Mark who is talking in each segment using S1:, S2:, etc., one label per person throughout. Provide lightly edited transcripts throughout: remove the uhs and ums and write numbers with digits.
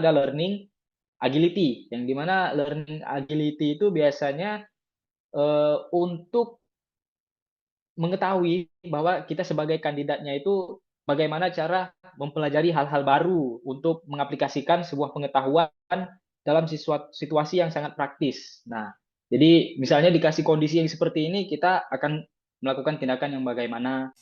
S1: ada learning agility, yang dimana learning agility itu biasanya untuk mengetahui bahwa kita sebagai kandidatnya itu bagaimana cara mempelajari hal-hal baru untuk mengaplikasikan sebuah pengetahuan dalam situasi yang sangat praktis. Nah, jadi misalnya dikasih kondisi yang seperti ini, kita akan melakukan tindakan yang bagaimana.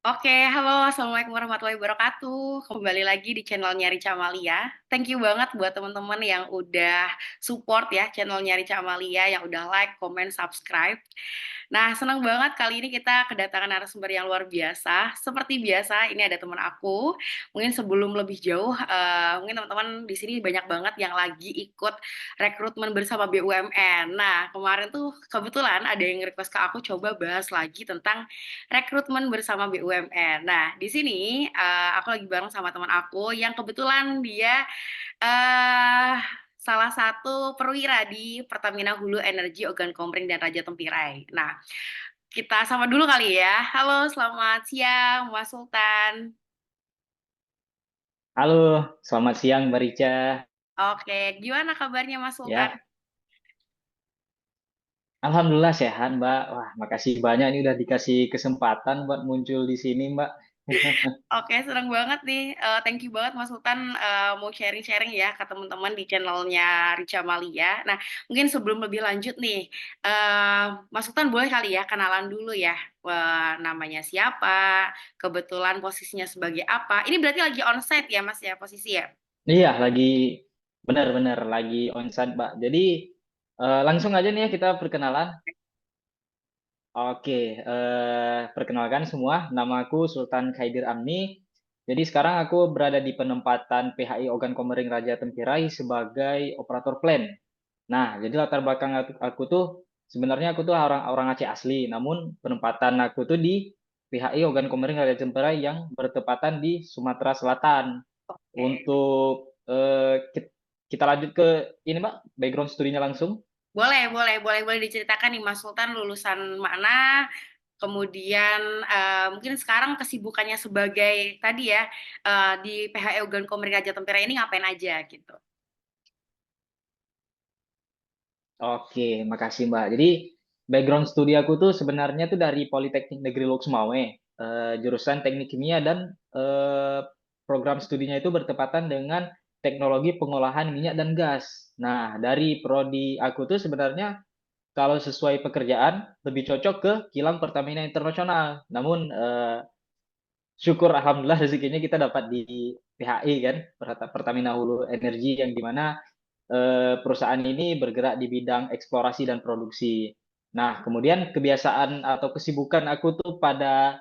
S2: Oke, halo, Assalamualaikum warahmatullahi wabarakatuh. Kembali lagi di channelnya Rica Amalia. Thank you banget buat teman-teman yang udah support ya channelnya Rica Amalia, yang udah like, comment, subscribe. Nah, senang banget kali ini kita kedatangan narasumber yang luar biasa. Seperti biasa, ini ada teman aku. Mungkin sebelum lebih jauh, mungkin teman-teman di sini banyak banget yang lagi ikut rekrutmen bersama BUMN. Nah, kemarin tuh kebetulan ada yang request ke aku coba bahas lagi tentang rekrutmen bersama BUMN. Nah, di sini aku lagi bareng sama teman aku yang kebetulan dia eh salah satu perwira di Pertamina Hulu Energi Ogan Komering dan Raja Tempirai. Nah, kita sama dulu kali ya. Halo, selamat siang, Mas Sultan.
S1: Halo, selamat siang Mbak Rica.
S2: Oke, gimana kabarnya Mas Sultan?
S1: Ya, Alhamdulillah sehat Mbak. Wah, makasih banyak ini udah dikasih kesempatan buat muncul di sini Mbak.
S2: Oke, senang banget nih. Thank you banget Mas Sultan mau sharing-sharing ya ke teman-teman di channelnya Richa Malia. Nah, mungkin sebelum lebih lanjut nih, Mas Sultan boleh kali ya kenalan dulu ya. Namanya siapa, kebetulan posisinya sebagai apa. Ini berarti lagi onsite ya Mas ya posisi ya?
S1: Iya, lagi benar-benar lagi onsite Mbak. Jadi langsung aja nih ya kita perkenalan. Oke, perkenalkan semua, nama aku Sultan Khaidir Amni. Jadi sekarang aku berada di penempatan PHI Ogan Komering Raja Tempirai sebagai operator plan. Nah, jadi latar belakang aku tuh sebenarnya aku tuh orang orang Aceh asli, namun penempatan aku tuh di PHI Ogan Komering Raja Tempirai yang bertepatan di Sumatera Selatan.
S2: Oke.
S1: Untuk kita lanjut ke ini Mbak, background studinya langsung.
S2: Boleh diceritakan nih Mas Sultan lulusan mana, kemudian mungkin sekarang kesibukannya sebagai tadi ya di PHE Ugan Komering Raja Tempera ini ngapain aja gitu.
S1: Oke, makasih Mbak. Jadi background studi aku tuh sebenarnya tuh dari Politeknik Negeri Lok Sumawe, jurusan Teknik Kimia dan program studinya itu bertepatan dengan teknologi pengolahan minyak dan gas. Nah, dari prodi aku tuh sebenarnya kalau sesuai pekerjaan lebih cocok ke kilang Pertamina Internasional. Namun syukur alhamdulillah rezekinya kita dapat di PHI kan, Pertamina Hulu Energi, yang dimana perusahaan ini bergerak di bidang eksplorasi dan produksi. Nah, kemudian kebiasaan atau kesibukan aku tuh pada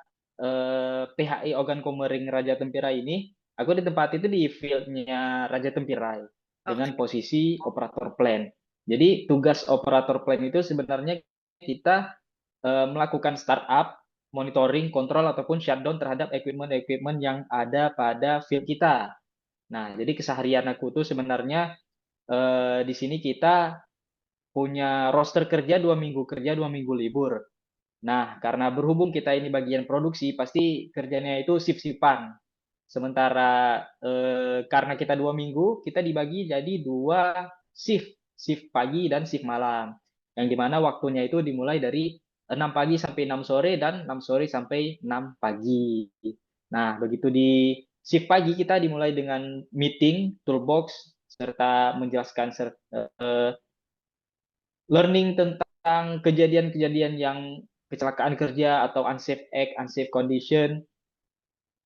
S1: PHI Ogan Komering Raja Tempirai ini, aku ditempati itu di fieldnya Raja Tempirai dengan
S2: Oke.
S1: posisi operator plan. Jadi tugas operator plan itu sebenarnya kita melakukan startup, monitoring, kontrol ataupun shutdown terhadap equipment-equipment yang ada pada field kita. Nah, jadi keseharian aku tuh sebenarnya di sini kita punya roster kerja 2 minggu kerja 2 minggu libur. Nah, karena berhubung kita ini bagian produksi, pasti kerjanya itu shift-shiftan. Sementara karena kita 2 minggu, kita dibagi jadi dua shift, shift pagi dan shift malam. Yang dimana waktunya itu dimulai dari 6 pagi sampai 6 sore dan 6 sore sampai 6 pagi. Nah, begitu di shift pagi kita dimulai dengan meeting, toolbox, serta menjelaskan learning tentang kejadian-kejadian yang kecelakaan kerja atau unsafe act, unsafe condition.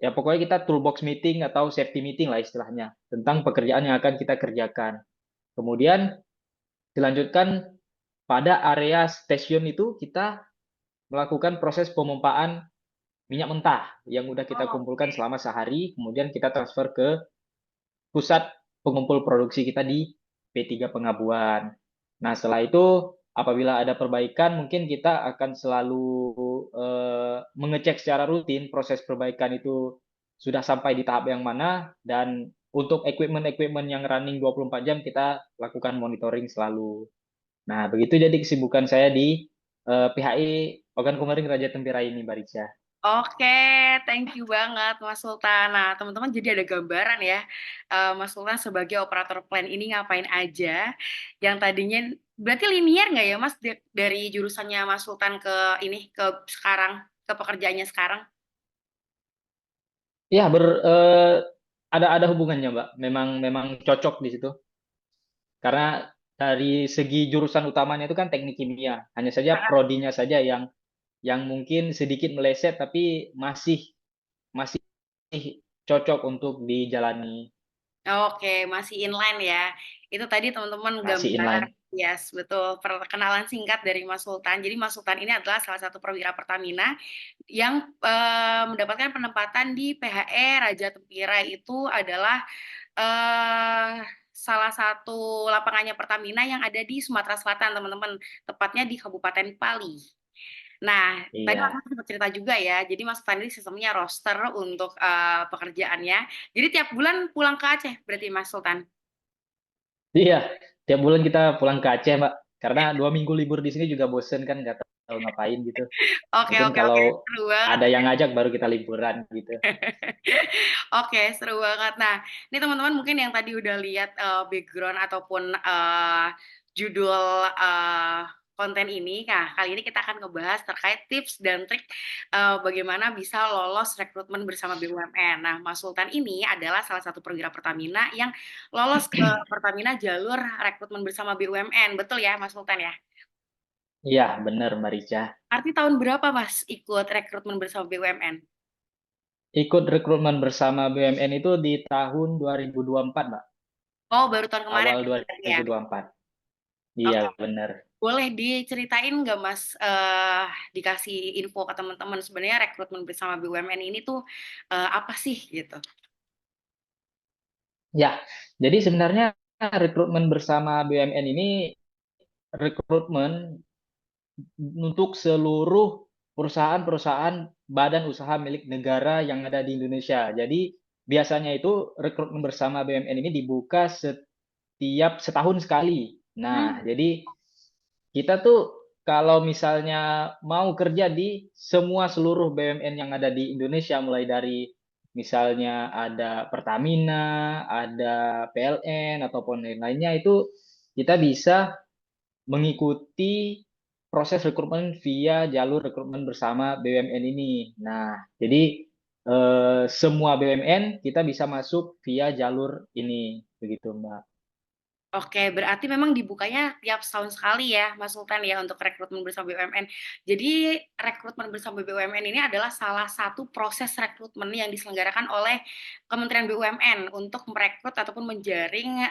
S1: Ya pokoknya kita toolbox meeting atau safety meeting lah istilahnya tentang pekerjaan yang akan kita kerjakan. Kemudian dilanjutkan pada area stasiun itu kita melakukan proses pemompaan minyak mentah yang udah kita
S2: Oh,
S1: kumpulkan
S2: oke.
S1: selama sehari, kemudian kita transfer ke pusat pengumpul produksi kita di P3 Pengabuan. Nah, setelah itu apabila ada perbaikan, mungkin kita akan selalu mengecek secara rutin proses perbaikan itu sudah sampai di tahap yang mana, dan untuk equipment-equipment yang running 24 jam kita lakukan monitoring selalu. Nah, begitu jadi kesibukan saya di PHI Ogan Komering Raja Tempira ini, Mbak Rica.
S2: Oke, thank you banget Mas Sultan. Nah, teman-teman jadi ada gambaran ya, Mas Sultan sebagai operator plan ini ngapain aja. Yang tadinya berarti linear nggak ya Mas dari jurusannya Mas Sultan ke ini ke sekarang ke pekerjaannya sekarang?
S1: Ya, ada hubungannya, Mbak. Memang memang cocok di situ. Karena dari segi jurusan utamanya itu kan teknik kimia. Hanya saja prodinya saja yang mungkin sedikit meleset tapi masih cocok untuk dijalani,
S2: Oke, masih inline ya. Itu tadi teman-teman
S1: masih
S2: gambar,
S1: inline.
S2: yes, betul. Perkenalan singkat dari Mas Sultan. Jadi Mas Sultan ini adalah salah satu perwira Pertamina yang mendapatkan penempatan di PHE Raja Tempira itu adalah eh, salah satu lapangannya Pertamina yang ada di Sumatera Selatan, teman-teman. Tepatnya di Kabupaten Pali. Nah, tadi Mas
S1: Iya.
S2: Sultan sempat cerita juga ya. Jadi Mas Sultan ini sistemnya roster untuk pekerjaannya. Jadi tiap bulan pulang ke Aceh, berarti Mas Sultan.
S1: Iya, tiap bulan kita pulang ke Aceh, Mbak. Karena 2 minggu libur di sini juga bosen kan, nggak tahu ngapain gitu.
S2: Oke,
S1: Mungkin
S2: oke, oke.
S1: kalau
S2: Seru banget.
S1: ada yang ngajak baru kita liburan gitu.
S2: Oke, seru banget. Nah, ini teman-teman mungkin yang tadi udah lihat background ataupun judul eh, konten ini. Nah, kali ini kita akan ngebahas terkait tips dan trik bagaimana bisa lolos rekrutmen bersama BUMN. Nah, Mas Sultan ini adalah salah satu perwira Pertamina yang lolos ke Pertamina jalur rekrutmen bersama BUMN. Betul ya, Mas Sultan ya?
S1: Iya, bener, Mbak Rica.
S2: Arti tahun berapa, Mas, ikut rekrutmen bersama BUMN?
S1: Ikut rekrutmen bersama BUMN itu di tahun 2024, Mbak.
S2: Oh, baru tahun kemarin
S1: Awal
S2: ya?
S1: 2024. Iya,
S2: Oke.
S1: bener.
S2: Boleh diceritain nggak Mas, dikasih info ke teman-teman sebenarnya rekrutmen bersama BUMN ini tuh apa sih gitu?
S1: Ya, jadi sebenarnya rekrutmen bersama BUMN ini rekrutmen untuk seluruh perusahaan-perusahaan badan usaha milik negara yang ada di Indonesia. Jadi biasanya itu rekrutmen bersama BUMN ini dibuka setiap setahun sekali. Nah,
S2: Hmm,
S1: jadi kita tuh kalau misalnya mau kerja di semua seluruh BUMN yang ada di Indonesia, mulai dari misalnya ada Pertamina, ada PLN ataupun lain-lainnya, itu kita bisa mengikuti proses rekrutmen via jalur rekrutmen bersama BUMN ini. Nah, jadi semua BUMN kita bisa masuk via jalur ini, begitu Mbak.
S2: oke, berarti memang dibukanya tiap setahun sekali ya Mas Sultan ya untuk rekrutmen bersama BUMN. Jadi rekrutmen bersama BUMN ini adalah salah satu proses rekrutmen yang diselenggarakan oleh Kementerian BUMN untuk merekrut ataupun menjaring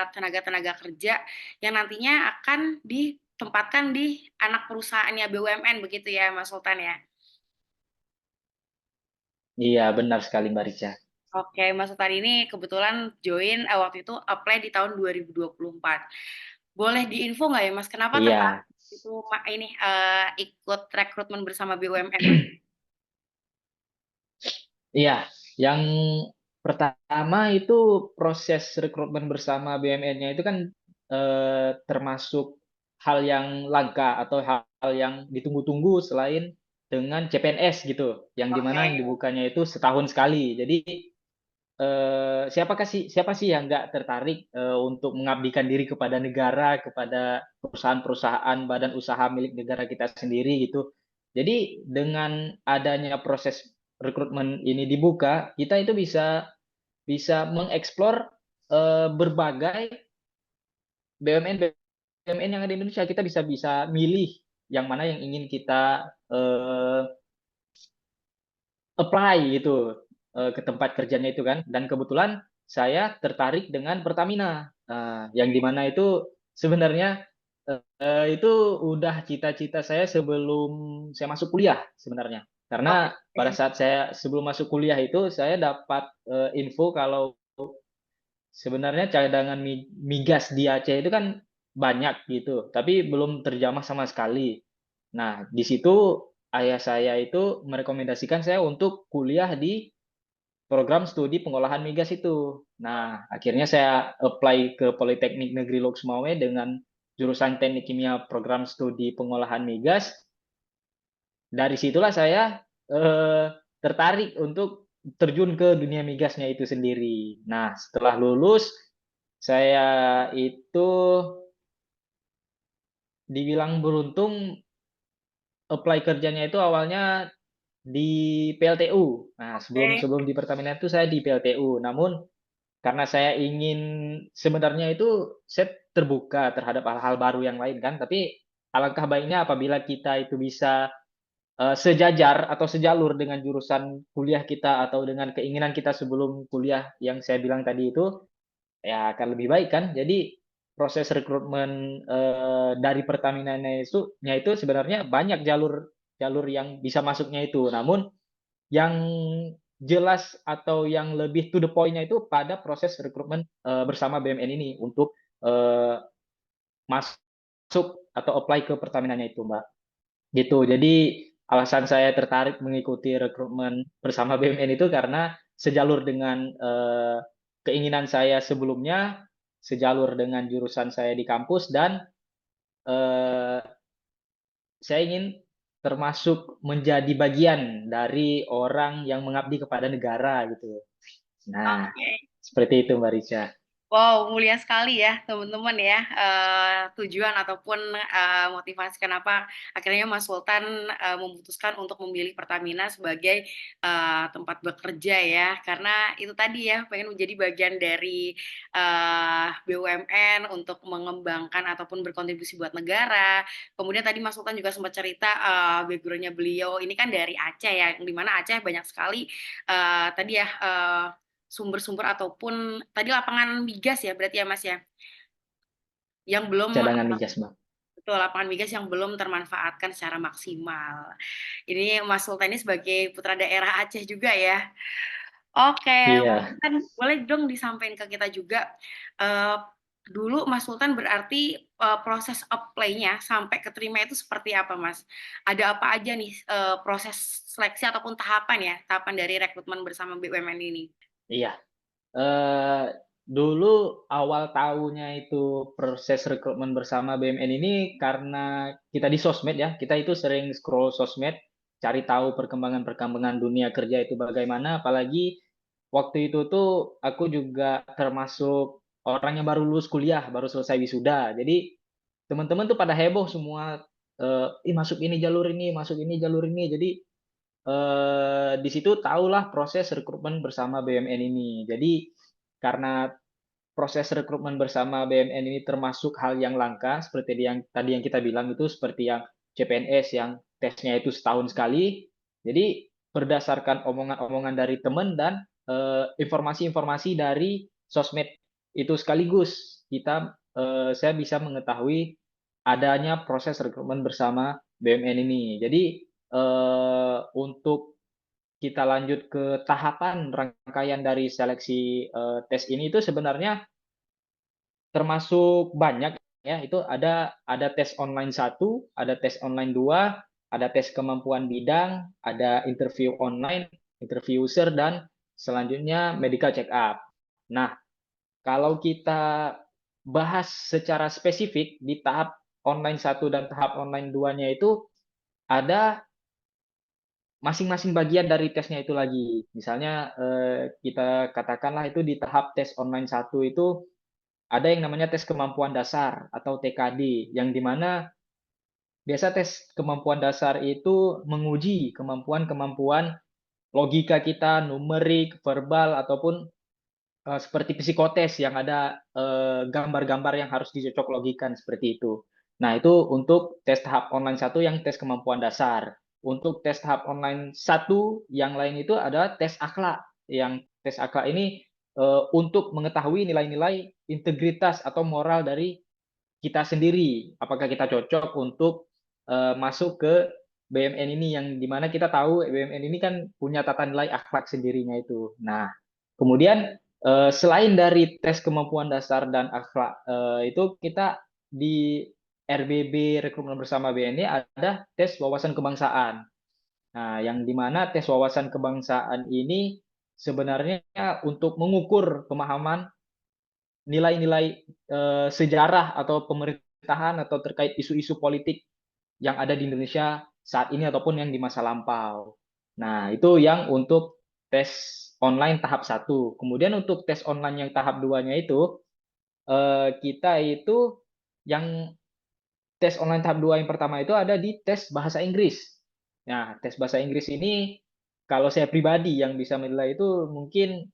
S2: tenaga-tenaga kerja yang nantinya akan ditempatkan di anak perusahaannya BUMN begitu ya Mas Sultan ya.
S1: Iya, benar sekali Mbak Rica.
S2: Oke, Mas Sultan ini kebetulan join waktu itu apply di tahun 2024. Boleh diinfo nggak ya Mas, kenapa tertarik
S1: Iya,
S2: itu ini ikut rekrutmen bersama BUMN Mas?
S1: iya. Yang pertama itu proses rekrutmen bersama BUMN-nya itu kan termasuk hal yang langka atau hal yang ditunggu-tunggu selain dengan CPNS gitu, yang dimana yang
S2: Oke,
S1: dibukanya itu setahun sekali. Jadi siapa sih yang nggak tertarik untuk mengabdikan diri kepada negara, kepada perusahaan-perusahaan badan usaha milik negara kita sendiri gitu. Jadi dengan adanya proses rekrutmen ini dibuka, kita itu bisa bisa mengeksplor berbagai BUMN BUMN yang ada di Indonesia. Kita bisa bisa milih yang mana yang ingin kita apply gitu ke tempat kerjanya itu kan. Dan kebetulan saya tertarik dengan Pertamina. Yang dimana itu sebenarnya itu udah cita-cita saya sebelum saya masuk kuliah sebenarnya. Karena pada
S2: oke,
S1: saat saya sebelum masuk kuliah itu saya dapat info kalau sebenarnya cadangan migas di Aceh itu kan banyak gitu, tapi belum terjamah sama sekali. Nah, di situ ayah saya itu merekomendasikan saya untuk kuliah di program studi pengolahan migas itu. Nah, akhirnya saya apply ke Politeknik Negeri Lok Sumawe dengan jurusan Teknik Kimia Program Studi Pengolahan Migas. Dari situlah saya tertarik untuk terjun ke dunia migasnya itu sendiri. Nah, setelah lulus, saya itu dibilang beruntung, apply kerjanya itu awalnya di PLTU. Nah, sebelum
S2: Oke.
S1: sebelum di Pertamina itu saya di PLTU. Namun karena saya ingin, sebenarnya itu saya terbuka terhadap hal-hal baru yang lain kan, tapi alangkah baiknya apabila kita itu bisa sejajar atau sejalur dengan jurusan kuliah kita atau dengan keinginan kita sebelum kuliah yang saya bilang tadi itu, ya akan lebih baik kan. Jadi proses rekrutmen dari Pertamina itu sebenarnya banyak jalur jalur yang bisa masuknya itu. Namun yang jelas atau yang lebih to the point-nya itu pada proses rekrutmen bersama BMN ini untuk eh, masuk atau apply ke Pertamina-nya itu, Mbak. Gitu. Jadi alasan saya tertarik mengikuti rekrutmen bersama BMN itu karena sejalur dengan keinginan saya sebelumnya, sejalur dengan jurusan saya di kampus, dan eh, saya ingin termasuk menjadi bagian dari orang yang mengabdi kepada negara gitu. Nah,
S2: Oke.
S1: seperti itu Mbak Rica.
S2: Wow, mulia sekali ya teman-teman ya, tujuan ataupun motivasi kenapa akhirnya Mas Sultan memutuskan untuk memilih Pertamina sebagai tempat bekerja ya, karena itu tadi ya pengen menjadi bagian dari BUMN untuk mengembangkan ataupun berkontribusi buat negara. Kemudian tadi Mas Sultan juga sempat cerita background-nya beliau ini kan dari Aceh ya, yang dimana Aceh banyak sekali tadi ya sumber-sumber ataupun tadi lapangan migas ya berarti ya Mas ya, yang belum
S1: Cadangan migas, Mbak.
S2: betul lapangan migas yang belum termanfaatkan secara maksimal. Ini Mas Sultan ini sebagai putra daerah Aceh juga ya. Oke, Mas
S1: Iya.
S2: Sultan boleh dong disampaikan ke kita juga eh, dulu Mas Sultan berarti proses apply-nya sampai keterima itu seperti apa Mas? Ada apa aja nih proses seleksi ataupun tahapan ya, tahapan dari rekrutmen bersama BUMN ini?
S1: Iya. eh Dulu awal tahunnya itu proses rekrutmen bersama BMN ini karena kita di sosmed ya, kita itu sering scroll sosmed, cari tahu perkembangan-perkembangan dunia kerja itu bagaimana, apalagi waktu itu tuh aku juga termasuk orang yang baru lulus kuliah, baru selesai wisuda. Jadi teman-teman tuh pada heboh semua, ih masuk ini jalur ini, masuk ini jalur ini. Jadi di situ tahulah proses rekrutmen bersama BMN ini. Jadi karena proses rekrutmen bersama BMN ini termasuk hal yang langka seperti yang tadi yang kita bilang itu, seperti yang CPNS yang tesnya itu setahun sekali. Jadi berdasarkan omongan-omongan dari teman dan informasi-informasi dari sosmed itu sekaligus saya bisa mengetahui adanya proses rekrutmen bersama BMN ini. Jadi untuk kita lanjut ke tahapan rangkaian dari seleksi tes ini itu sebenarnya termasuk banyak ya. Itu ada tes online 1, ada tes online 2, ada tes kemampuan bidang, ada interview online, interview user, dan selanjutnya medical check up. Nah, kalau kita bahas secara spesifik di tahap online 1 dan tahap online 2-nya itu ada masing-masing bagian dari tesnya itu lagi. Misalnya kita katakanlah itu di tahap tes online 1 itu ada yang namanya tes kemampuan dasar atau TKD, yang dimana biasa tes kemampuan dasar itu menguji kemampuan-kemampuan logika kita, numerik, verbal, ataupun seperti psikotes yang ada gambar-gambar yang harus dicocok logikan seperti itu. Nah, itu untuk tes tahap online 1 yang tes kemampuan dasar. Untuk tes tahap online 1 yang lain itu ada tes akhlak. Yang tes akhlak ini untuk mengetahui nilai-nilai integritas atau moral dari kita sendiri. Apakah kita cocok untuk masuk ke BMN ini, yang dimana kita tahu BMN ini kan punya tata nilai akhlak sendirinya itu. Nah, kemudian selain dari tes kemampuan dasar dan akhlak itu, kita di RBB rekrutmen bersama BNI ada tes wawasan kebangsaan. Nah, yang dimana tes wawasan kebangsaan ini sebenarnya untuk mengukur pemahaman nilai-nilai sejarah atau pemerintahan atau terkait isu-isu politik yang ada di Indonesia saat ini ataupun yang di masa lampau. Nah, itu yang untuk tes online tahap satu. Kemudian untuk tes online yang tahap 2-nya itu, kita itu yang tes online tahap 2 yang pertama itu ada di tes bahasa Inggris. Nah, tes bahasa Inggris ini kalau saya pribadi yang bisa menilai itu mungkin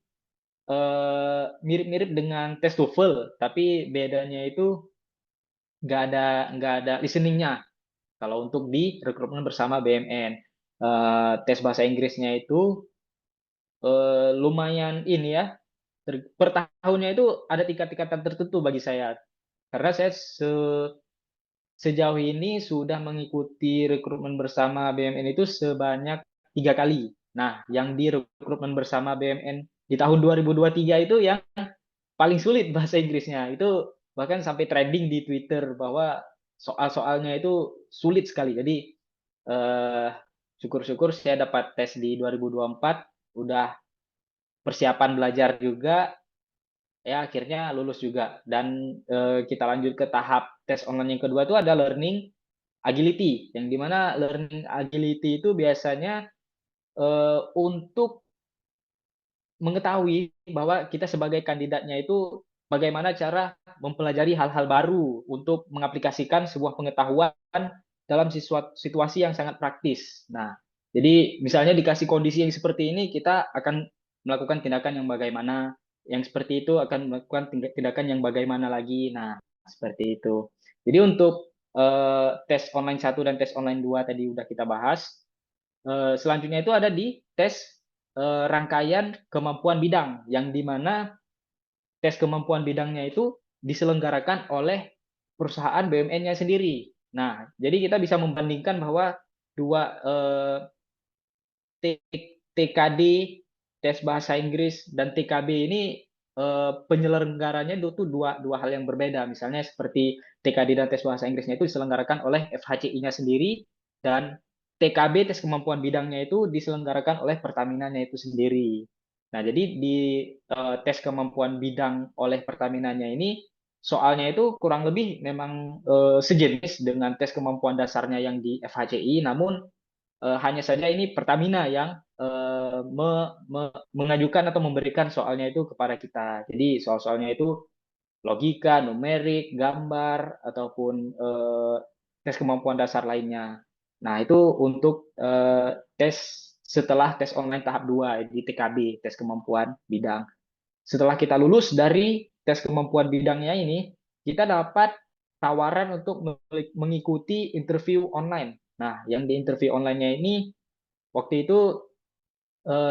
S1: mirip-mirip dengan tes TOEFL, tapi bedanya itu nggak ada listeningnya. Kalau untuk di rekrutmen bersama BMN, tes bahasa Inggrisnya itu lumayan ini ya. Per tahunnya itu ada tingkat-tingkatan tertentu bagi saya. Karena saya sejauh ini sudah mengikuti rekrutmen bersama BMN itu sebanyak 3 kali. Nah, yang di rekrutmen bersama BMN di tahun 2023 itu yang paling sulit bahasa Inggrisnya. Itu bahkan sampai trending di Twitter bahwa soal-soalnya itu sulit sekali. Jadi eh, syukur-syukur saya dapat tes di 2024, udah persiapan belajar juga, ya akhirnya lulus juga. Dan kita lanjut ke tahap tes online yang kedua itu ada learning agility, yang dimana learning agility itu biasanya untuk mengetahui bahwa kita sebagai kandidatnya itu bagaimana cara mempelajari hal-hal baru untuk mengaplikasikan sebuah pengetahuan dalam situasi yang sangat praktis. Nah, jadi misalnya dikasih kondisi yang seperti ini, kita akan melakukan tindakan yang bagaimana, yang seperti itu akan melakukan tindakan yang bagaimana lagi. Nah, seperti itu. Jadi untuk tes online satu dan tes online 2 tadi udah kita bahas. Selanjutnya itu ada di tes rangkaian kemampuan bidang, yang dimana tes kemampuan bidangnya itu diselenggarakan oleh perusahaan BUMN-nya sendiri. Nah, jadi kita bisa membandingkan bahwa dua TKD, tes bahasa Inggris, dan TKB ini penyelenggaranya itu dua hal yang berbeda. Misalnya seperti TKD dan tes bahasa Inggrisnya itu diselenggarakan oleh FHCI-nya sendiri, dan TKB tes kemampuan bidangnya itu diselenggarakan oleh Pertamina-nya itu sendiri. Nah, jadi di tes kemampuan bidang oleh Pertamina-nya ini soalnya itu kurang lebih memang sejenis dengan tes kemampuan dasarnya yang di FHCI, namun hanya saja ini Pertamina yang mengajukan atau memberikan soalnya itu kepada kita. Jadi soal-soalnya itu logika, numerik, gambar, ataupun tes kemampuan dasar lainnya. Nah, itu untuk tes setelah tes online tahap 2 di TKB, tes kemampuan bidang. Setelah kita lulus dari tes kemampuan bidangnya ini, kita dapat tawaran untuk mengikuti interview online. Nah, yang di interview online-nya ini waktu itu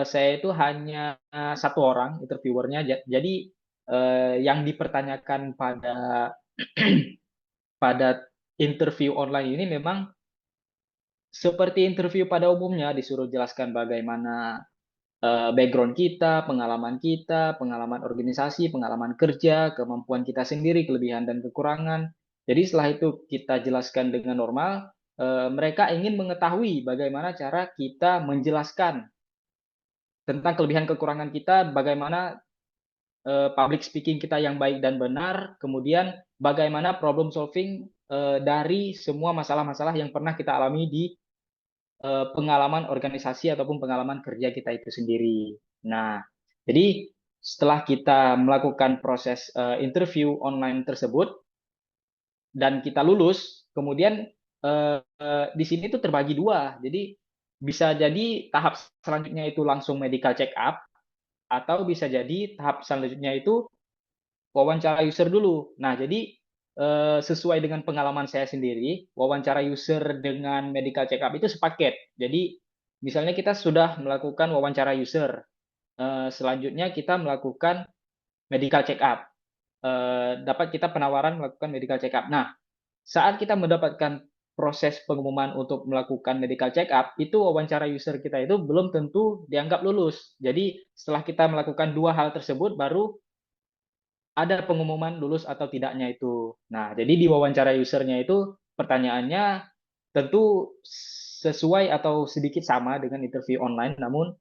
S1: saya itu hanya satu orang interviewernya. Jadi yang dipertanyakan pada interview online ini memang seperti interview pada umumnya, disuruh jelaskan bagaimana background kita, pengalaman organisasi, pengalaman kerja, kemampuan kita sendiri, kelebihan dan kekurangan. Jadi setelah itu kita jelaskan dengan normal, mereka ingin mengetahui bagaimana cara kita menjelaskan tentang kelebihan kekurangan kita, bagaimana public speaking kita yang baik dan benar, kemudian bagaimana problem solving dari semua masalah-masalah yang pernah kita alami di pengalaman organisasi ataupun pengalaman kerja kita itu sendiri. Nah, jadi setelah kita melakukan proses interview online tersebut dan kita lulus, kemudian di sini tuh terbagi dua. Jadi bisa jadi tahap selanjutnya itu langsung medical check up, atau bisa jadi tahap selanjutnya itu wawancara user dulu. Nah, jadi sesuai dengan pengalaman saya sendiri, wawancara user dengan medical check up itu sepaket. Jadi misalnya kita sudah melakukan wawancara user, selanjutnya kita melakukan medical check up. Dapat kita penawaran melakukan medical check up. Nah, saat kita mendapatkan proses pengumuman untuk melakukan medical check up, itu wawancara user kita itu belum tentu dianggap lulus. Jadi setelah kita melakukan dua hal tersebut, baru ada pengumuman lulus atau tidaknya itu. Nah, jadi di wawancara usernya itu pertanyaannya tentu sesuai atau sedikit sama dengan interview online, namun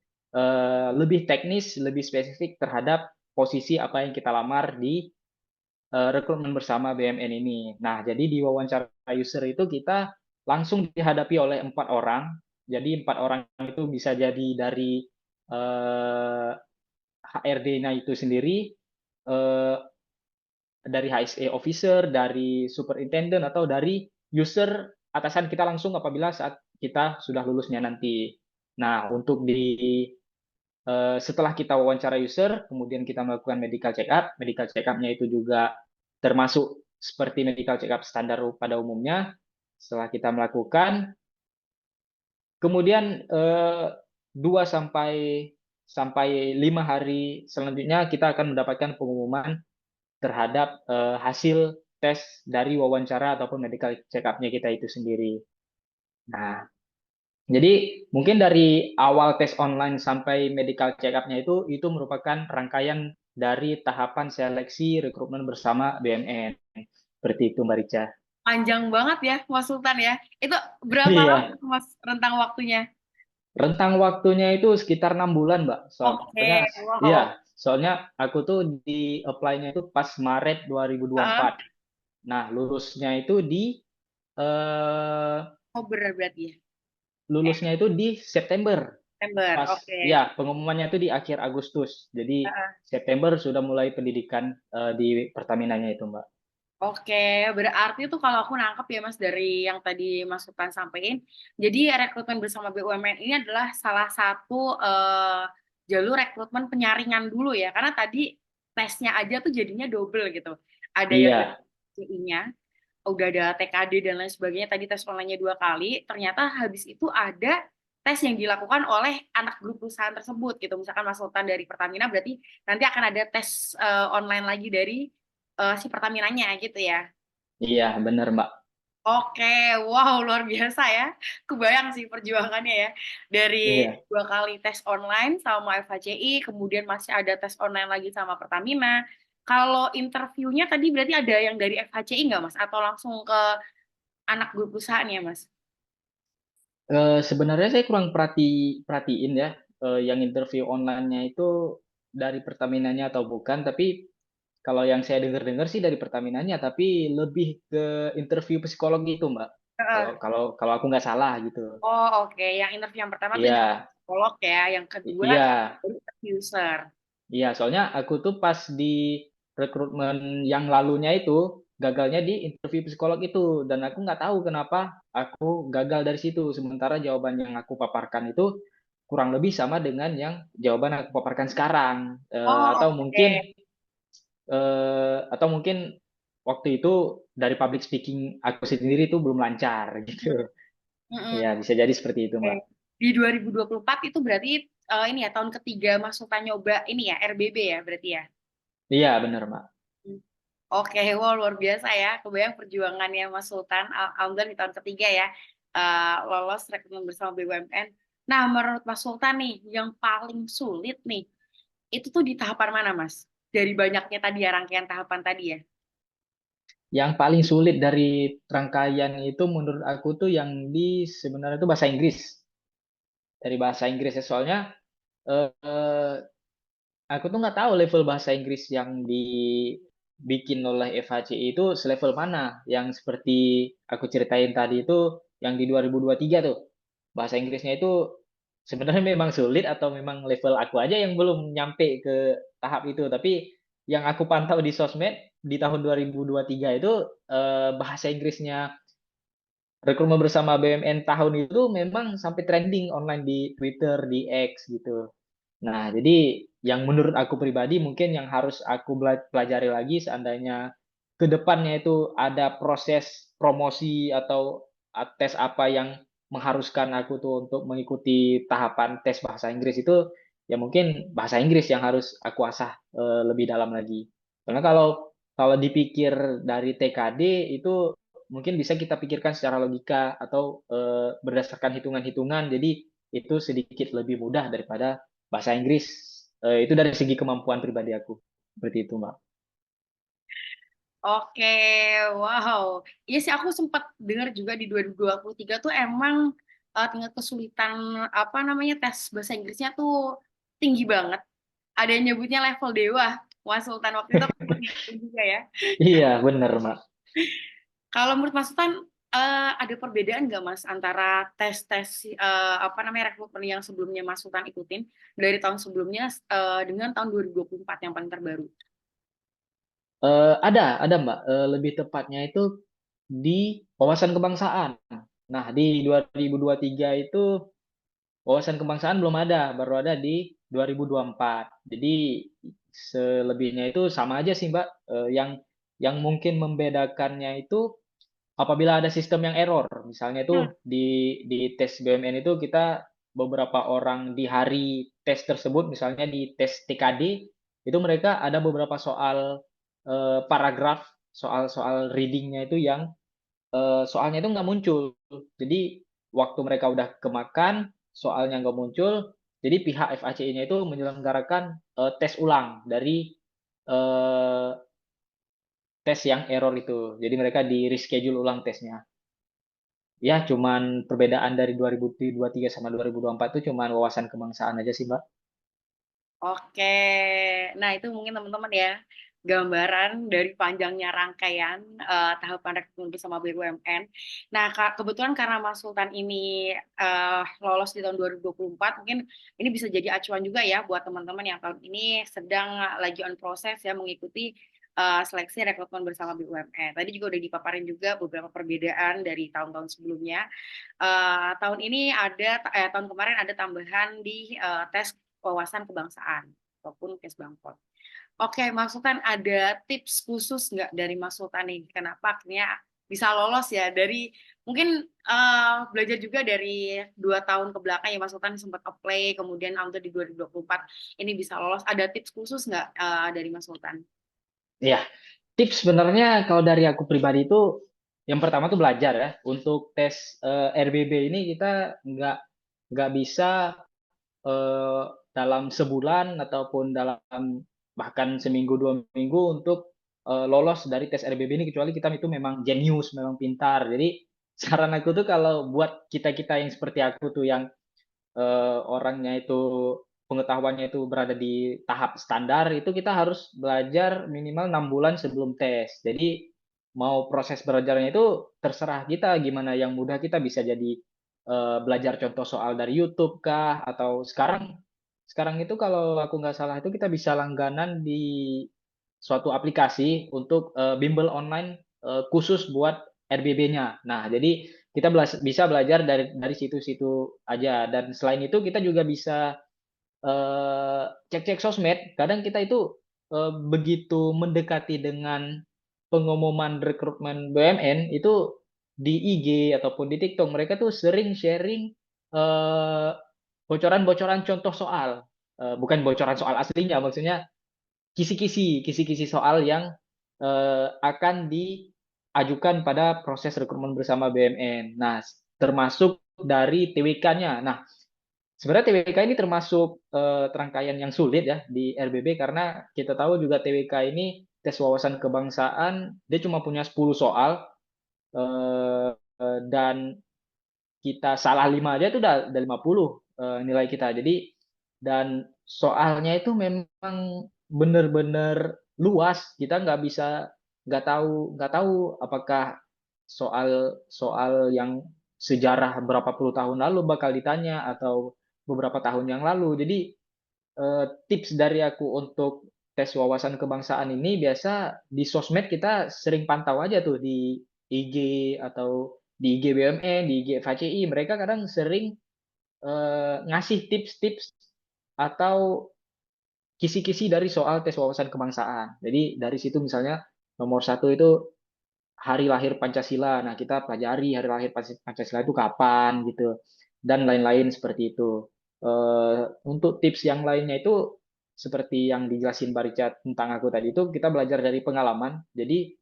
S1: lebih teknis, lebih spesifik terhadap posisi apa yang kita lamar di rekrutmen bersama BMN ini. Nah, jadi di wawancara user itu kita langsung dihadapi oleh 4 orang. Jadi 4 orang itu bisa jadi dari HRD-nya itu sendiri, eh, dari HSE officer, dari superintendent, atau dari user atasan kita langsung apabila saat kita sudah lulusnya nanti. Nah, untuk setelah kita wawancara user, kemudian kita melakukan medical check up. Medical check up-nya itu juga termasuk seperti medical check up standar pada umumnya. Setelah kita melakukan, kemudian 2 sampai 5 hari selanjutnya kita akan mendapatkan pengumuman terhadap hasil tes dari wawancara ataupun medical check up-nya kita itu sendiri. Nah, jadi mungkin dari awal tes online sampai medical check up-nya itu merupakan rangkaian dari tahapan seleksi rekrutmen bersama BNN. Seperti itu, Mbak Rica.
S2: Panjang banget ya, Mas Sultan ya. Itu berapa lama
S1: Iya,
S2: Mas rentang waktunya?
S1: rentang waktunya itu sekitar 6 bulan, Mbak.
S2: Oke,
S1: Soalnya, iya,
S2: wow.
S1: soalnya aku tuh di apply-nya itu pas Maret 2024.
S2: Heeh.
S1: Nah, lulusnya itu eh,
S2: Oh, bener berarti ya.
S1: lulusnya itu di September.
S2: September,
S1: Pas
S2: oke.
S1: ya pengumumannya itu di akhir Agustus. Jadi September sudah mulai pendidikan di Pertamina-nya itu, Mbak.
S2: Oke, berarti tuh kalau aku nangkep ya Mas dari yang tadi Mas Sultan sampaikan, jadi rekrutmen bersama BUMN ini adalah salah satu jalur rekrutmen penyaringan dulu ya, karena tadi tesnya aja tuh jadinya double gitu. Ada yang dari
S1: Iya,
S2: CI-nya, udah ada TKD dan lain sebagainya, tadi tes online-nya 2 kali, ternyata habis itu ada tes yang dilakukan oleh anak grup perusahaan tersebut gitu. Misalkan Mas Sultan dari Pertamina, berarti nanti akan ada tes online lagi dari si Pertaminanya gitu ya.
S1: iya benar, Mbak.
S2: Oke, wow luar biasa ya. Kebayang sih perjuangannya ya. Dari
S1: Iya.
S2: 2 kali tes online sama FHCI, kemudian masih ada tes online lagi sama Pertamina. Kalau interviewnya tadi berarti ada yang dari FHCI nggak Mas? Atau langsung ke anak grup perusahaan ya Mas?
S1: Sebenarnya saya kurang perhatiin ya, yang interview online-nya itu dari Pertamina-nya atau bukan, tapi kalau yang saya dengar-dengar sih dari Pertamina-nya, tapi lebih ke interview psikologi itu, Mbak. Kalau
S2: Heeh.
S1: kalau kalau aku nggak salah gitu.
S2: Oh oke, yang interview yang pertama tuh interview
S1: Iya,
S2: psikolog ya, yang kedua
S1: iya.
S2: baru interview user.
S1: Iya, soalnya aku tuh pas di rekrutmen yang lalunya itu gagalnya di interview psikolog itu, dan aku nggak tahu kenapa aku gagal dari situ. Sementara jawaban yang aku paparkan itu kurang lebih sama dengan yang jawaban yang aku paparkan sekarang.
S2: Oh oke.
S1: Atau mungkin waktu itu dari public speaking aku sendiri itu belum lancar gitu.
S2: Mm-mm.
S1: Ya, bisa jadi seperti itu,
S2: Oke.
S1: Mbak.
S2: Di 2024 itu berarti ini ya tahun ketiga Mas Sultan nyoba ini ya RBB ya berarti ya.
S1: Iya, benar, Mbak.
S2: Hmm. Oke, wow luar biasa ya. Kebayang perjuangannya Mas Sultan. Alhamdulillah di tahun ketiga ya lolos rekrutmen bersama BUMN. Nah, menurut Mas Sultan nih, yang paling sulit nih, itu tuh di tahapan mana Mas? Dari banyaknya tadi ya rangkaian tahapan tadi ya.
S1: Yang paling sulit dari rangkaian itu menurut aku tuh yang di sebenarnya itu bahasa Inggris. Dari bahasa Inggris ya, soalnya eh, aku tuh nggak tahu level bahasa Inggris yang dibikin oleh FHCI itu selevel mana. Yang seperti aku ceritain tadi itu yang di 2023 tuh. Bahasa Inggrisnya itu sebenarnya memang sulit atau memang level aku aja yang belum nyampe ke tahap itu. Tapi yang aku pantau di sosmed di tahun 2023 itu bahasa Inggrisnya rekrutmen bersama BUMN tahun itu memang sampai trending online di Twitter, di X gitu. Nah, jadi yang menurut aku pribadi mungkin yang harus aku pelajari lagi seandainya ke depannya itu ada proses promosi atau tes apa yang mengharuskan aku tuh untuk mengikuti tahapan tes bahasa Inggris itu, ya mungkin bahasa Inggris yang harus aku asah lebih dalam lagi. Karena kalau kalau dipikir dari TKD itu mungkin bisa kita pikirkan secara logika atau berdasarkan hitungan-hitungan, jadi itu sedikit lebih mudah daripada bahasa Inggris. Itu dari segi kemampuan pribadi aku. Seperti itu, Mbak.
S2: Oke, wow. Iya sih aku sempat dengar juga di 2023 tuh emang tingkat kesulitan apa namanya tes bahasa Inggrisnya tuh tinggi banget. Ada yang nyebutnya level dewa. Mas Sultan waktu itu kan pernah juga ya.
S1: Iya, bener, Mak.
S2: Kalau menurut Mas Sultan ada perbedaan nggak Mas antara tes-tes apa namanya rekrutmen yang sebelumnya Mas Sultan ikutin dari tahun sebelumnya dengan tahun 2024 yang paling terbaru?
S1: Ada Mbak. Lebih tepatnya itu di wawasan kebangsaan. Nah, di 2023 itu wawasan kebangsaan belum ada, baru ada di 2024. Jadi selebihnya itu sama aja sih, Mbak. Yang mungkin membedakannya itu apabila ada sistem yang error. Misalnya
S2: Hmm.
S1: itu di tes BUMN itu kita beberapa orang di hari tes tersebut, misalnya di tes TKD, itu mereka ada beberapa soal paragraf, soal-soal readingnya itu yang soalnya itu nggak muncul. Jadi waktu mereka udah kemakan, soalnya nggak muncul. Jadi pihak FACI-nya itu menyelenggarakan tes ulang dari eh, tes yang error itu. Jadi mereka di reschedule ulang tesnya. Ya, cuman perbedaan dari 2023 sama 2024 itu cuman wawasan kebangsaan aja sih, Mbak.
S2: Oke, nah itu mungkin teman-teman ya gambaran dari panjangnya rangkaian tahapan rekrutmen bersama BUMN. Nah, kebetulan karena Mas Sultan ini lolos di tahun 2024, mungkin ini bisa jadi acuan juga ya buat teman-teman yang tahun ini sedang lagi on proses ya mengikuti seleksi rekrutmen bersama BUMN. Tadi juga udah dipaparin juga beberapa perbedaan dari tahun-tahun sebelumnya. Tahun ini tahun kemarin ada tambahan di tes wawasan kebangsaan ataupun tes Bangkot. Oke, Mas Sultan ada tips khusus nggak dari Mas Sultan nih? Kenapa akhirnya bisa lolos ya dari mungkin belajar juga dari 2 tahun ke belakang ya Mas Sultan sempat apply kemudian alhamdulillah di 2024 ini bisa lolos. Ada tips khusus nggak dari Mas Sultan?
S1: Ya, tips sebenarnya kalau dari aku pribadi itu yang pertama tuh belajar ya. Untuk tes RBB ini kita nggak bisa eh, dalam sebulan ataupun dalam bahkan seminggu 2 minggu untuk lolos dari tes RBB ini kecuali kita itu memang jenius, memang pintar. Jadi saran aku tuh kalau buat kita-kita yang seperti aku tuh yang orangnya itu pengetahuannya itu berada di tahap standar itu kita harus belajar minimal 6 bulan sebelum tes. Jadi mau proses belajarnya itu terserah kita gimana yang mudah kita bisa jadi belajar contoh soal dari YouTube kah atau sekarang sekarang itu kalau aku nggak salah itu kita bisa langganan di suatu aplikasi untuk bimbel online khusus buat RBB-nya. Nah, jadi kita bisa belajar dari situ-situ aja. Dan selain itu kita juga bisa cek-cek sosmed. Kadang kita itu begitu mendekati dengan pengumuman rekrutmen BUMN itu di IG ataupun di TikTok mereka tuh sering sharing eh, bocoran-bocoran contoh soal. Bukan bocoran soal aslinya, maksudnya kisi-kisi soal yang akan diajukan pada proses rekrutmen bersama BUMN. Nah, termasuk dari TWK-nya. Nah, sebenarnya TWK ini termasuk rangkaian yang sulit ya di RBB karena kita tahu juga TWK ini tes wawasan kebangsaan dia cuma punya 10 soal dan kita salah 5 aja itu udah 50 nilai kita. Jadi dan soalnya itu memang benar-benar luas. Kita nggak tahu apakah soal yang sejarah berapa puluh tahun lalu bakal ditanya atau beberapa tahun yang lalu. Jadi tips dari aku untuk tes wawasan kebangsaan ini biasa di sosmed kita sering pantau aja tuh di IG atau di IG BUMN, di IG FHCI, mereka kadang sering ngasih tips-tips atau kisi-kisi dari soal tes wawasan kebangsaan. Jadi dari situ misalnya nomor satu itu hari lahir Pancasila. Nah, kita pelajari hari lahir Pancasila itu kapan gitu dan lain-lain seperti itu. Untuk tips yang lainnya itu seperti yang dijelasin Barica tentang aku tadi itu kita belajar dari pengalaman. Jadi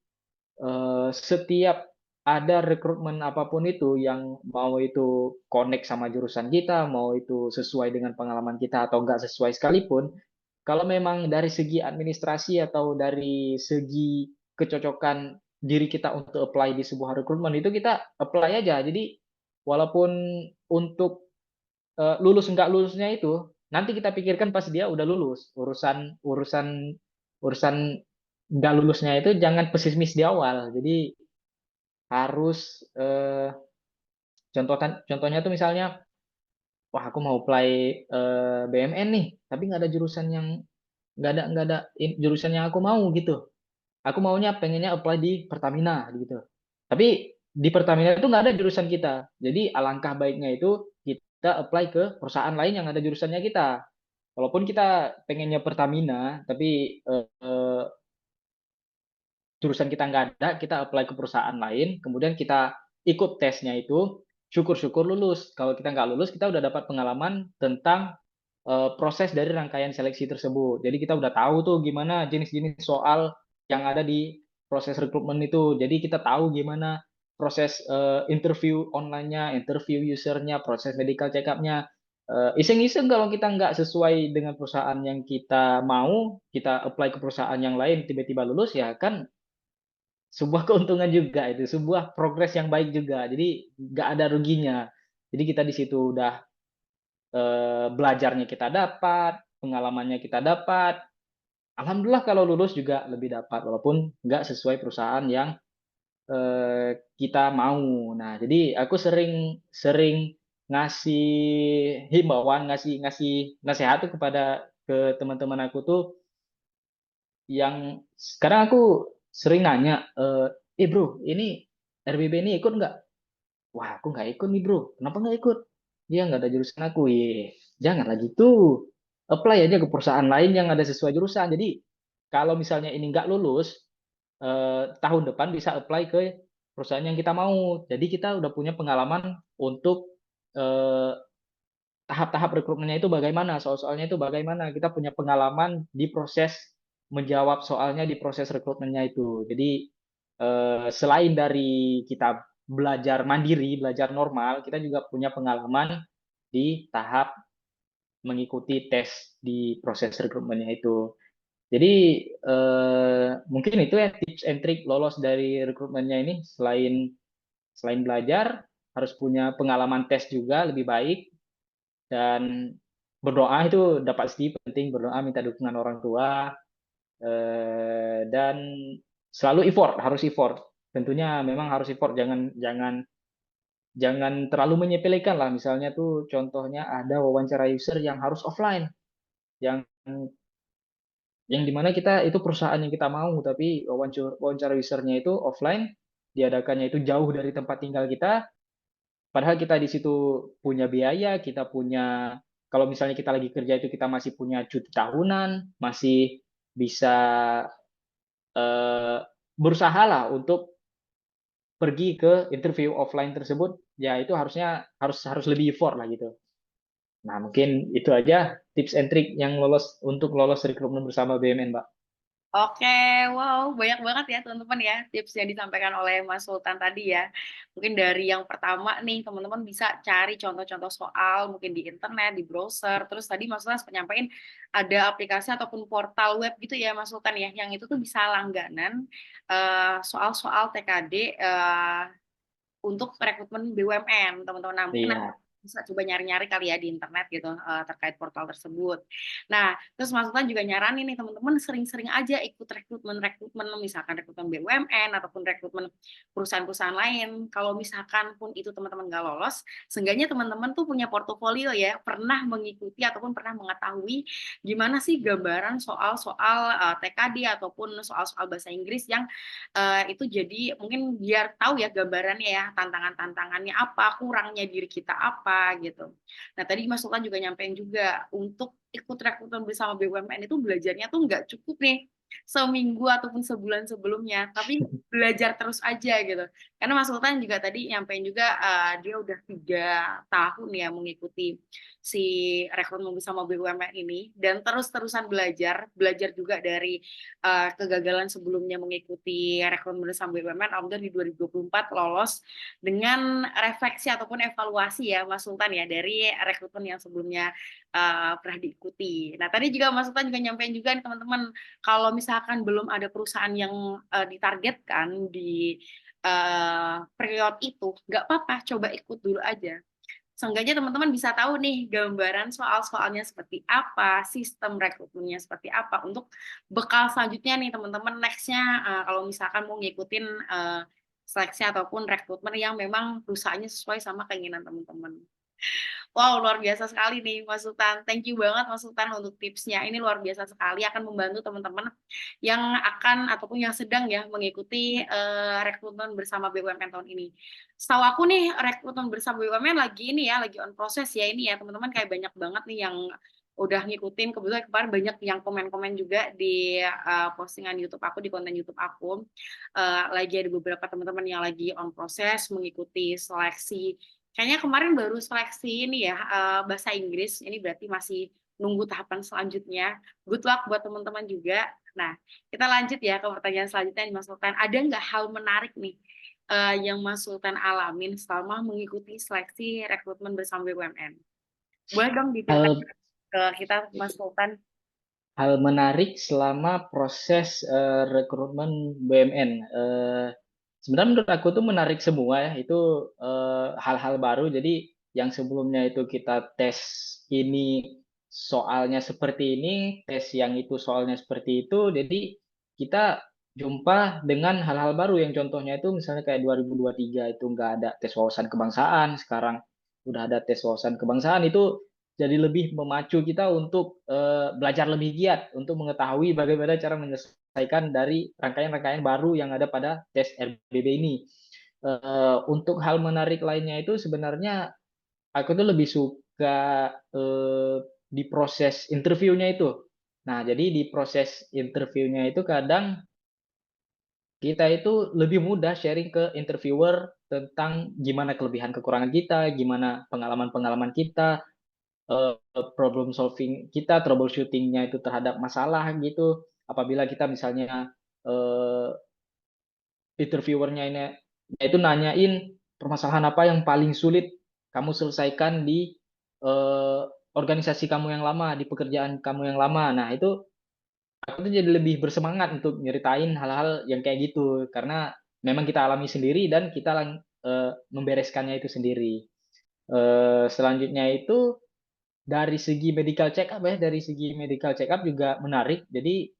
S1: setiap ada rekrutmen apapun itu yang mau itu connect sama jurusan kita, mau itu sesuai dengan pengalaman kita atau enggak sesuai sekalipun, kalau memang dari segi administrasi atau dari segi kecocokan diri kita untuk apply di sebuah rekrutmen itu kita apply aja. Jadi walaupun untuk lulus enggak lulusnya itu nanti kita pikirkan pas dia udah lulus. Urusan urusan urusan nggak lulusnya itu jangan pesimis di awal. Jadi harus contohnya tuh misalnya, wah aku mau apply BMN nih, tapi nggak ada jurusan yang jurusan yang aku mau gitu. Aku maunya pengennya apply di Pertamina gitu. Tapi di Pertamina itu nggak ada jurusan kita. Jadi alangkah baiknya itu kita apply ke perusahaan lain yang ada jurusannya kita. Walaupun kita pengennya Pertamina, tapi jurusan kita nggak ada, kita apply ke perusahaan lain, kemudian kita ikut tesnya itu, syukur-syukur lulus. Kalau kita nggak lulus, kita udah dapat pengalaman tentang proses dari rangkaian seleksi tersebut. Jadi kita udah tahu tuh gimana jenis-jenis soal yang ada di proses rekrutmen itu. Jadi kita tahu gimana proses interview online-nya, interview user-nya, proses medical check-up-nya. Iseng-iseng kalau kita nggak sesuai dengan perusahaan yang kita mau, kita apply ke perusahaan yang lain, tiba-tiba lulus, ya kan sebuah keuntungan juga itu, sebuah progres yang baik juga. Jadi nggak ada ruginya. Jadi kita di situ udah belajarnya kita dapat, pengalamannya kita dapat. Alhamdulillah kalau lulus juga lebih dapat, walaupun nggak sesuai perusahaan yang kita mau. Nah, jadi aku sering sering ngasih himbauan, ngasih ngasih nasihat tuh ke teman-teman aku tuh yang sekarang aku sering nanya, bro, ini RBB ini ikut nggak? Wah, aku nggak ikut nih bro. Kenapa nggak ikut? Dia nggak ada jurusan aku. Janganlah gitu. Apply aja ke perusahaan lain yang ada sesuai jurusan. Jadi kalau misalnya ini nggak lulus, tahun depan bisa apply ke perusahaan yang kita mau. Jadi kita udah punya pengalaman untuk eh, tahap-tahap rekrutmennya itu bagaimana, soal-soalnya itu bagaimana. Kita punya pengalaman di proses menjawab soalnya di proses rekrutmennya itu. Jadi selain dari kita belajar mandiri, belajar normal, kita juga punya pengalaman di tahap mengikuti tes di proses rekrutmennya itu. Jadi mungkin itu ya tips and trick lolos dari rekrutmennya ini. Selain selain belajar, harus punya pengalaman tes juga lebih baik, dan berdoa itu dapat pasti penting. Berdoa, minta dukungan orang tua, dan selalu effort, harus effort. Tentunya memang harus effort, jangan jangan jangan terlalu menyepelekan lah. Misalnya tuh contohnya ada wawancara user yang harus offline, yang dimana kita itu perusahaan yang kita mau, tapi wawancara usernya itu offline, diadakannya itu jauh dari tempat tinggal kita, padahal kita di situ punya biaya, kita punya, kalau misalnya kita lagi kerja itu kita masih punya cuti tahunan, masih bisa eh, berusaha lah untuk pergi ke interview offline tersebut, ya itu harusnya harus harus lebih effort lah gitu. Nah, mungkin itu aja tips and trick yang untuk lolos rekrutmen bersama BUMN, Mbak.
S2: Oke, wow, banyak banget ya teman-teman ya tips yang disampaikan oleh Mas Sultan tadi ya. Mungkin dari yang pertama nih, teman-teman bisa cari contoh-contoh soal mungkin di internet, di browser. Terus tadi Mas Sultan sempat nyampein ada aplikasi ataupun portal web gitu ya Mas Sultan ya, yang itu tuh bisa langganan soal-soal TKD untuk rekrutmen BUMN, teman-teman. Nah, mungkin
S1: Iya,
S2: bisa coba nyari-nyari kali ya di internet gitu terkait portal tersebut. Nah, terus Mas Sultan juga nyaranin nih teman-teman sering-sering aja ikut rekrutmen misalkan rekrutmen BUMN ataupun rekrutmen perusahaan-perusahaan lain. Kalau misalkan pun itu teman-teman nggak lolos, seenggaknya teman-teman tuh punya portofolio ya, pernah mengikuti ataupun pernah mengetahui gimana sih gambaran soal-soal TKD ataupun soal-soal bahasa Inggris yang itu jadi mungkin biar tahu ya gambarannya ya tantangan-tantangannya apa, kurangnya diri kita apa gitu. Nah tadi Mas Sultan juga nyampein juga untuk ikut rekrutmen bersama BUMN itu belajarnya tuh nggak cukup nih seminggu ataupun sebulan sebelumnya, tapi belajar terus aja gitu. Karena Mas Sultan juga tadi nyampein juga dia udah 3 tahun ya mengikuti si rekrutmen bersama BUMN ini dan terus-terusan belajar, belajar juga dari kegagalan sebelumnya mengikuti rekrutmen bersama BUMN. Alhamdulillah di 2024 lolos dengan refleksi ataupun evaluasi ya Mas Sultan ya dari rekrutmen yang sebelumnya pernah diikuti. Nah tadi juga Mas Sultan juga nyampein juga nih teman-teman kalau misalkan belum ada perusahaan yang ditargetkan di periode itu, nggak apa-apa, coba ikut dulu aja. seenggaknya teman-teman bisa tahu nih gambaran soal-soalnya seperti apa, sistem rekrutmennya seperti apa untuk bekal selanjutnya nih teman-teman nextnya kalau misalkan mau ngikutin seleksi ataupun rekrutmen yang memang perusahaannya sesuai sama keinginan teman-teman. Wow, luar biasa sekali nih Mas Sultan. Thank you banget Mas Sultan untuk tipsnya. Ini luar biasa sekali akan membantu teman-teman yang akan ataupun yang sedang ya mengikuti rekrutmen bersama BUMN tahun ini. Setahu aku nih rekrutmen bersama BUMN lagi ini ya, lagi on proses ya ini ya teman-teman, kayak banyak banget nih yang udah ngikutin. Kebetulan kemarin banyak yang komen-komen juga di postingan YouTube aku, di konten YouTube aku. Lagi ada beberapa teman-teman yang lagi on proses mengikuti seleksi. Kayaknya kemarin baru seleksi ini ya, bahasa Inggris. Ini berarti masih nunggu tahapan selanjutnya. Good luck buat teman-teman juga. Nah, kita lanjut ya ke pertanyaan selanjutnya nih, Mas Sultan. Ada nggak hal menarik nih yang Mas Sultan alamin selama mengikuti seleksi rekrutmen bersama BUMN? Boleh dong diceritain
S1: Hal
S2: ke kita, Mas Sultan?
S1: hal menarik selama proses rekrutmen BUMN. Sebenarnya menurut aku tuh menarik semua ya. Itu hal-hal baru. Jadi yang sebelumnya itu kita tes ini soalnya seperti ini, tes yang itu soalnya seperti itu. Jadi kita jumpa dengan hal-hal baru yang contohnya itu misalnya kayak 2023 itu nggak ada tes wawasan kebangsaan, sekarang udah ada tes wawasan kebangsaan. Itu jadi lebih memacu kita untuk belajar lebih giat untuk mengetahui bagaimana cara menyelesaikan dari rangkaian-rangkaian baru yang ada pada tes RBB ini. Untuk hal menarik lainnya itu sebenarnya aku tuh lebih suka di proses interviewnya itu. Nah, jadi di proses interviewnya itu kadang kita itu lebih mudah sharing ke interviewer tentang gimana kelebihan kekurangan kita, gimana pengalaman-pengalaman kita, eh, problem solving kita, troubleshootingnya itu terhadap masalah gitu. Apabila kita misalnya eh, interviewernya ini itu nanyain permasalahan apa yang paling sulit kamu selesaikan di eh, organisasi kamu yang lama, di pekerjaan kamu yang lama. Nah, itu aku tuh jadi lebih bersemangat untuk nyeritain hal-hal yang kayak gitu karena memang kita alami sendiri dan kita membereskannya itu sendiri. Selanjutnya itu dari segi medical check up ya, dari segi medical check up juga menarik. Jadi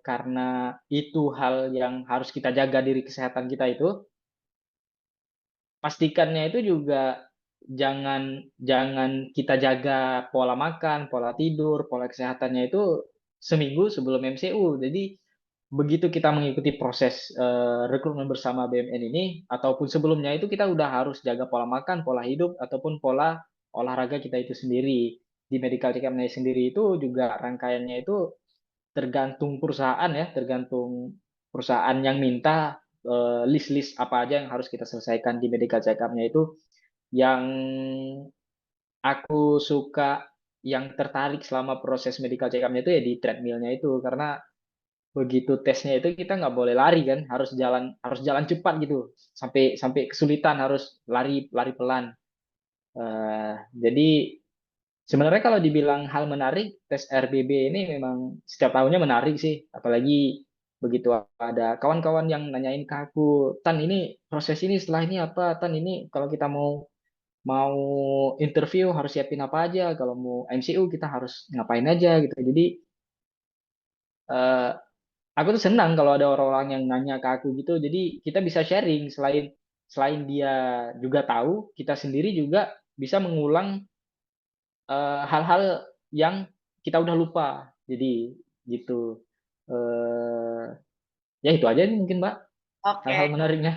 S1: karena itu hal yang harus kita jaga diri kesehatan kita itu, pastikannya itu juga jangan jangan kita jaga pola makan, pola tidur, pola kesehatannya itu seminggu sebelum MCU. Jadi begitu kita mengikuti proses rekrutmen bersama BMN ini ataupun sebelumnya itu kita udah harus jaga pola makan, pola hidup ataupun pola olahraga kita itu sendiri. Di medical check up-nya sendiri itu juga rangkaiannya itu tergantung perusahaan ya, tergantung perusahaan yang minta list-list apa aja yang harus kita selesaikan di medical check up-nya itu. Yang aku suka, yang tertarik selama proses medical check up-nya itu ya di treadmill-nya itu karena begitu tesnya itu kita nggak boleh lari kan, harus jalan cepat gitu sampai sampai kesulitan harus lari lari pelan. Jadi sebenarnya kalau dibilang hal menarik, tes RBB ini memang setiap tahunnya menarik sih. Apalagi begitu ada kawan-kawan yang nanyain ke aku, Tan ini proses ini setelah ini apa? Tan ini kalau kita mau mau interview harus siapin apa aja? Kalau mau MCU kita harus ngapain aja gitu. Jadi eh, aku tuh senang kalau ada orang-orang yang nanya ke aku gitu. Jadi kita bisa sharing selain selain dia juga tahu, kita sendiri juga bisa mengulang hal-hal yang kita udah lupa. Jadi gitu. Eh, ya itu aja nih mungkin Mbak hal-hal
S2: Oke,
S1: menariknya.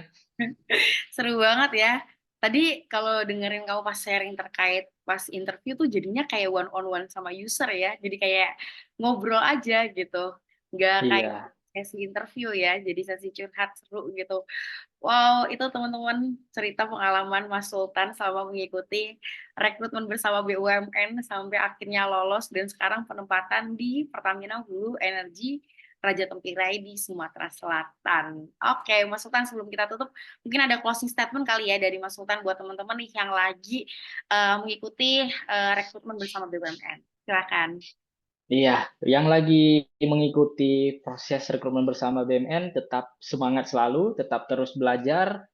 S2: seru banget ya. Tadi kalau dengerin kamu pas sharing terkait pas interview tuh jadinya kayak one on one sama user ya. Jadi kayak ngobrol aja gitu. Nggak kayak
S1: Iya.
S2: sesi interview ya. Jadi sesi curhat seru gitu. Wow, itu teman-teman cerita pengalaman Mas Sultan selama mengikuti rekrutmen bersama BUMN sampai akhirnya lolos dan sekarang penempatan di Pertamina Hulu Energi Raja Tempirai di Sumatera Selatan. Oke, Mas Sultan sebelum kita tutup, mungkin ada closing statement kali ya dari Mas Sultan buat teman-teman nih yang lagi mengikuti rekrutmen bersama BUMN. Silakan.
S1: Iya, yang lagi mengikuti proses rekrutmen bersama BMN tetap semangat selalu, tetap terus belajar,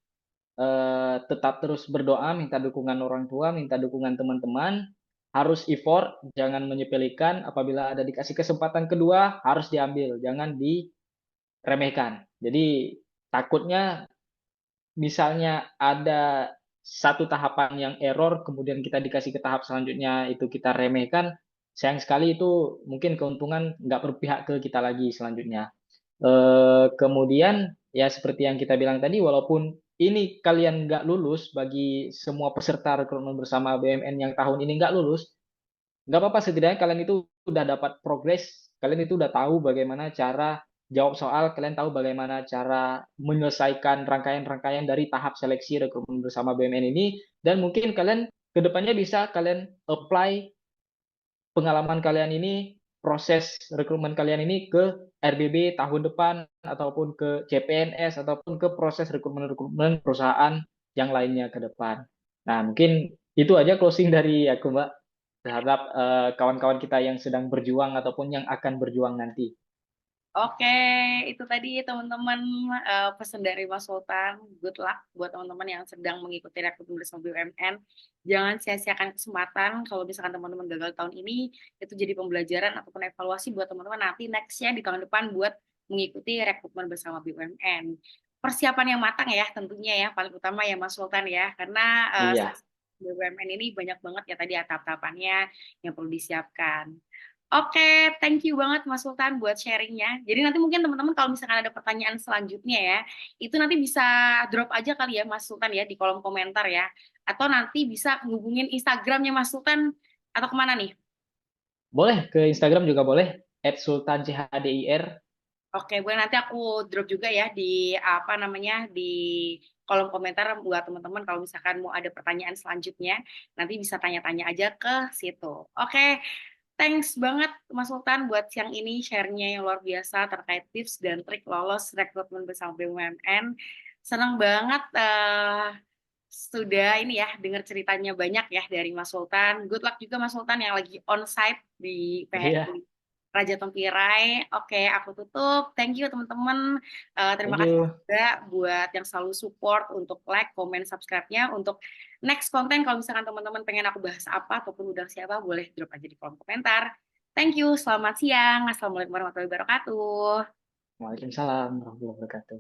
S1: tetap terus berdoa, minta dukungan orang tua, minta dukungan teman-teman, harus effort, jangan menyepelekan. Apabila ada dikasih kesempatan kedua, harus diambil, jangan diremehkan. Jadi takutnya misalnya ada satu tahapan yang error, kemudian kita dikasih ke tahap selanjutnya itu kita remehkan, sayang sekali itu mungkin keuntungan nggak berpihak ke kita lagi selanjutnya. Kemudian ya seperti yang kita bilang tadi, walaupun ini kalian nggak lulus, bagi semua peserta rekrutmen bersama BUMN yang tahun ini nggak lulus, nggak apa-apa, setidaknya kalian itu udah dapat progres, kalian itu udah tahu bagaimana cara jawab soal, kalian tahu bagaimana cara menyelesaikan rangkaian-rangkaian dari tahap seleksi rekrutmen bersama BUMN ini, dan mungkin kalian kedepannya bisa kalian apply pengalaman kalian ini, proses rekrutmen kalian ini ke RBB tahun depan, ataupun ke CPNS, ataupun ke proses rekrutmen perusahaan yang lainnya ke depan. Nah, mungkin itu aja closing dari aku, Mbak, terhadap kawan-kawan kita yang sedang berjuang ataupun yang akan berjuang nanti.
S2: Oke, itu tadi teman-teman pesan dari Mas Sultan. Good luck buat teman-teman yang sedang mengikuti rekrutmen bersama BUMN. Jangan sia-siakan kesempatan. Kalau misalkan teman-teman gagal tahun ini, itu jadi pembelajaran ataupun evaluasi buat teman-teman nanti next-nya di tahun depan buat mengikuti rekrutmen bersama BUMN. Persiapan yang matang ya tentunya ya, paling utama ya Mas Sultan ya. Karena
S1: Iya.
S2: BUMN ini banyak banget ya tadi tahap-tahapannya yang perlu disiapkan. Oke, thank you banget Mas Sultan buat sharingnya. Jadi nanti mungkin teman-teman kalau misalkan ada pertanyaan selanjutnya ya, itu nanti bisa drop aja kali ya Mas Sultan ya di kolom komentar ya. Atau nanti bisa ngubungin Instagramnya Mas Sultan atau kemana nih?
S1: Boleh ke Instagram juga boleh, @sultanchdir.
S2: Oke, boleh nanti aku drop juga ya di apa namanya di kolom komentar buat teman-teman kalau misalkan mau ada pertanyaan selanjutnya, nanti bisa tanya-tanya aja ke situ. Oke, thanks banget Mas Sultan buat siang ini share-nya yang luar biasa terkait tips dan trik lolos rekrutmen bersama BUMN. Senang banget sudah ini ya dengar ceritanya banyak ya dari Mas Sultan. Good luck juga Mas Sultan yang lagi onsite di
S1: Iya,
S2: PHRI Raja Tempirai. Oke, aku tutup. Thank you teman-teman. Terima
S1: thank
S2: kasih
S1: you.
S2: juga buat yang selalu support untuk like, comment, subscribe-nya. Untuk next konten kalau misalkan teman-teman pengen aku bahas apa ataupun undang siapa, boleh drop aja di kolom komentar. Thank you. Selamat siang. Assalamualaikum warahmatullahi wabarakatuh.
S1: Waalaikumsalam warahmatullahi wabarakatuh.